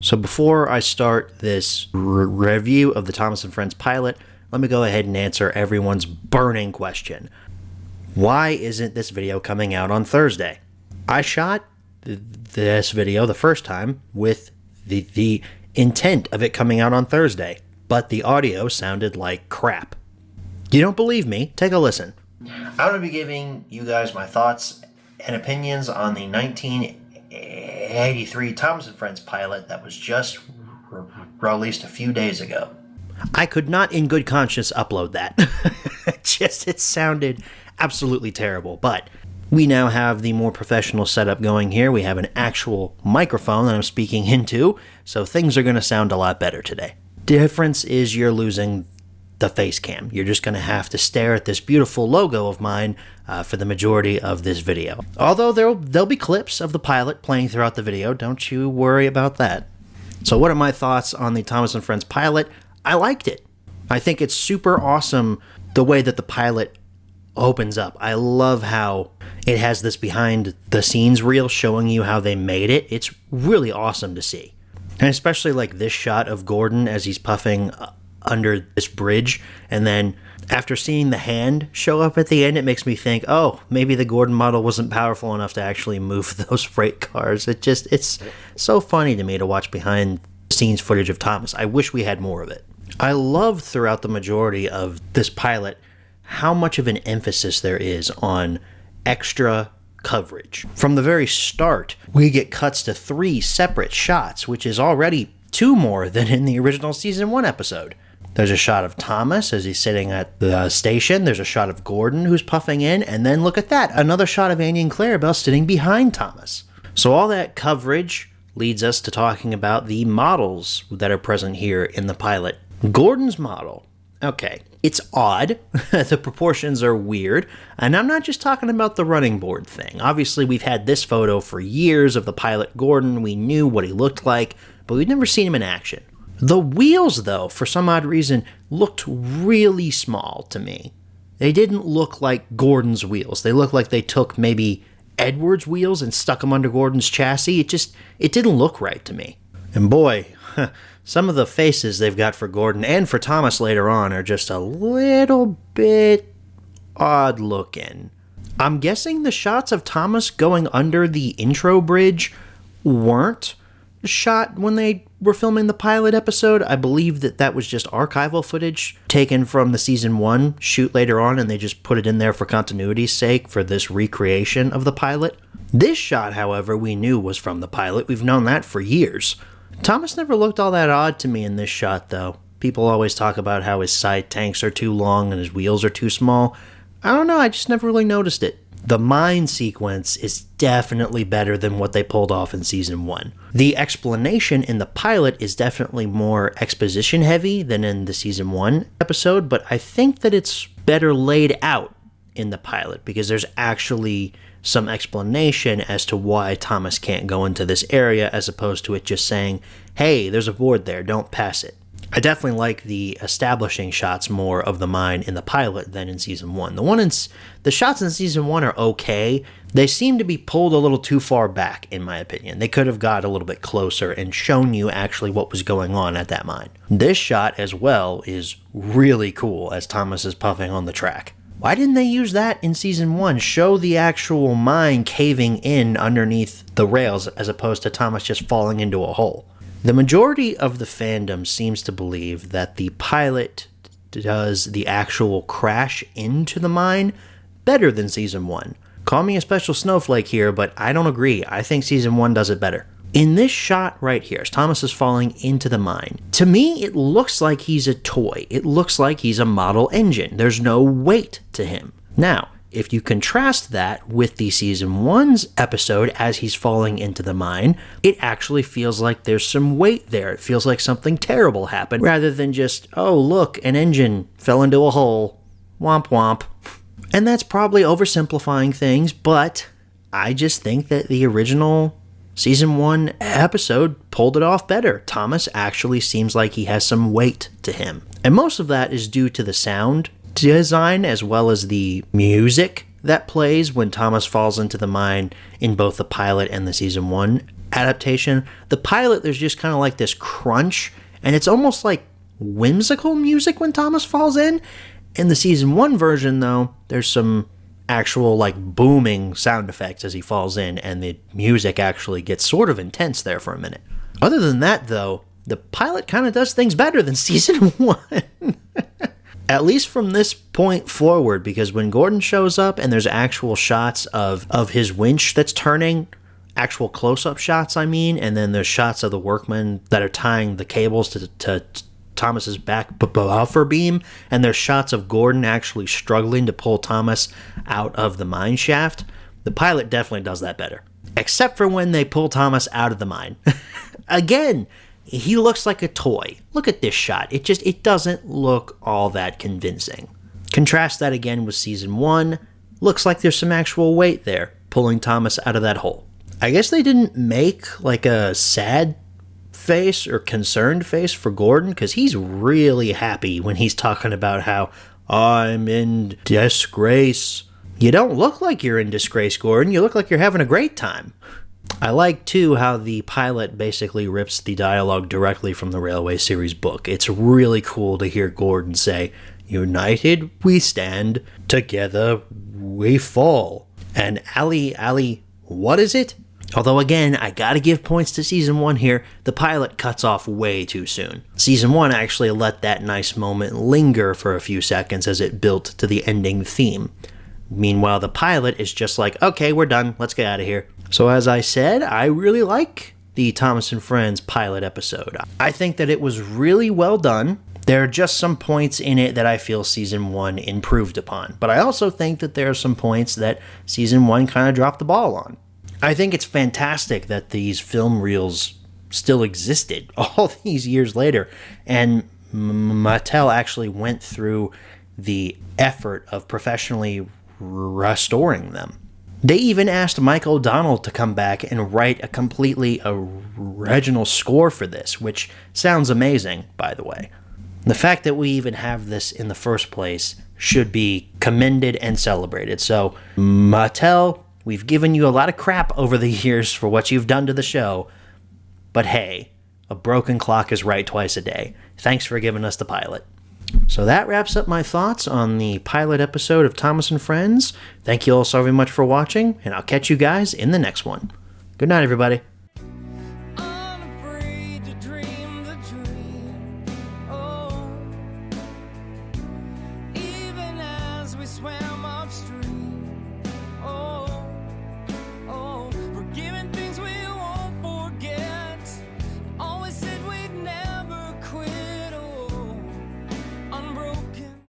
So before I start this review of the Thomas and Friends pilot, let me go ahead and answer everyone's burning question. Why isn't this video coming out on Thursday? I shot this video the first time with the intent of it coming out on Thursday, but the audio sounded like crap. You don't believe me? Take a listen. I'm going to be giving you guys my thoughts and opinions on the 1983 Thomas and Friends pilot that was just released a few days ago. I could not in good conscience upload that. It sounded absolutely terrible, but we now have the more professional setup going here. We have an actual microphone that I'm speaking into, so things are going to sound a lot better today. Difference is you're losing the face cam. You're just going to have to stare at this beautiful logo of mine for the majority of this video. Although there'll be clips of the pilot playing throughout the video, don't you worry about that. So what are my thoughts on the Thomas and Friends pilot? I liked it. I think it's super awesome the way that the pilot opens up. I love how it has this behind the scenes reel showing you how they made it. It's really awesome to see. And especially like this shot of Gordon as he's puffing under this bridge, and then after seeing the hand show up at the end, it makes me think, oh, maybe the Gordon model wasn't powerful enough to actually move those freight cars. It's so funny to me to watch behind the scenes footage of Thomas. I wish we had more of it. I love throughout the majority of this pilot how much of an emphasis there is on extra coverage. From the very start, we get cuts to 3 separate shots, which is already 2 more than in the original season 1 episode. There's a shot of Thomas as he's sitting at the station. There's a shot of Gordon who's puffing in. And then look at that, another shot of Andy and Clarabelle sitting behind Thomas. So all that coverage leads us to talking about the models that are present here in the pilot. Gordon's model. Okay, it's odd. The proportions are weird. And I'm not just talking about the running board thing. Obviously, we've had this photo for years of the pilot Gordon. We knew what he looked like, but we'd never seen him in action. The wheels, though, for some odd reason, looked really small to me. They didn't look like Gordon's wheels. They looked like they took maybe Edwards' wheels and stuck them under Gordon's chassis. It didn't look right to me. And boy, some of the faces they've got for Gordon and for Thomas later on are just a little bit odd looking. I'm guessing the shots of Thomas going under the intro bridge weren't shot when they were filming the pilot episode. I believe that was just archival footage taken from the season 1 shoot later on, and they just put it in there for continuity's sake for this recreation of the pilot. This shot, however, we knew was from the pilot. We've known that for years. Thomas never looked all that odd to me in this shot, though. People always talk about how his side tanks are too long and his wheels are too small. I don't know, I just never really noticed it. The mine sequence is definitely better than what they pulled off in season 1. The explanation in the pilot is definitely more exposition heavy than in the season 1 episode, but I think that it's better laid out in the pilot because there's actually some explanation as to why Thomas can't go into this area as opposed to it just saying, hey, there's a board there, don't pass it. I definitely like the establishing shots more of the mine in the pilot than in season 1. The shots in season 1 are okay. They seem to be pulled a little too far back, in my opinion. They could have got a little bit closer and shown you actually what was going on at that mine. This shot as well is really cool as Thomas is puffing on the track. Why didn't they use that in season 1? Show the actual mine caving in underneath the rails as opposed to Thomas just falling into a hole. The majority of the fandom seems to believe that the pilot does the actual crash into the mine better than season 1. Call me a special snowflake here, but I don't agree. I think season 1 does it better. In this shot right here, as Thomas is falling into the mine, to me it looks like he's a toy. It looks like he's a model engine. There's no weight to him. Now, if you contrast that with the season 1's episode as he's falling into the mine, it actually feels like there's some weight there. It feels like something terrible happened rather than just, oh, look, an engine fell into a hole. Womp womp. And that's probably oversimplifying things, but I just think that the original season 1 episode pulled it off better. Thomas actually seems like he has some weight to him. And most of that is due to the sound design as well as the music that plays when Thomas falls into the mine in both the pilot and the season 1 adaptation. The pilot, there's just kind of like this crunch, and it's almost like whimsical music when Thomas falls in. In the season 1 version, though, there's some actual like booming sound effects as he falls in, and the music actually gets sort of intense there for a minute. Other than that, though, the pilot kind of does things better than season 1. At least from this point forward, because when Gordon shows up and there's actual shots of his winch that's turning, actual close-up shots, I mean, and then there's shots of the workmen that are tying the cables to Thomas's back buffer beam, and there's shots of Gordon actually struggling to pull Thomas out of the mine shaft. The pilot definitely does that better. Except for when they pull Thomas out of the mine. Again, he looks like a toy. Look at this shot. It doesn't look all that convincing. Contrast that again with season 1. Looks like there's some actual weight there, pulling Thomas out of that hole. I guess they didn't make like a sad face or concerned face for Gordon, because he's really happy when he's talking about how I'm in disgrace. You don't look like you're in disgrace, Gordon. You look like you're having a great time. I like, too, how the pilot basically rips the dialogue directly from the Railway series book. It's really cool to hear Gordon say, "United we stand, together we fall." And Ali, what is it? Although, again, I gotta give points to season 1 here. The pilot cuts off way too soon. Season 1 actually let that nice moment linger for a few seconds as it built to the ending theme. Meanwhile, the pilot is just like, okay, we're done, let's get out of here. So as I said, I really like the Thomas and Friends pilot episode. I think that it was really well done. There are just some points in it that I feel season 1 improved upon. But I also think that there are some points that season 1 kind of dropped the ball on. I think it's fantastic that these film reels still existed all these years later, and Mattel actually went through the effort of professionally restoring them. They even asked Mike O'Donnell to come back and write a completely original score for this, which sounds amazing, by the way. The fact that we even have this in the first place should be commended and celebrated. So, Mattel, we've given you a lot of crap over the years for what you've done to the show, but hey, a broken clock is right twice a day. Thanks for giving us the pilot. So that wraps up my thoughts on the pilot episode of Thomas and Friends. Thank you all so very much for watching, and I'll catch you guys in the next one. Good night, everybody.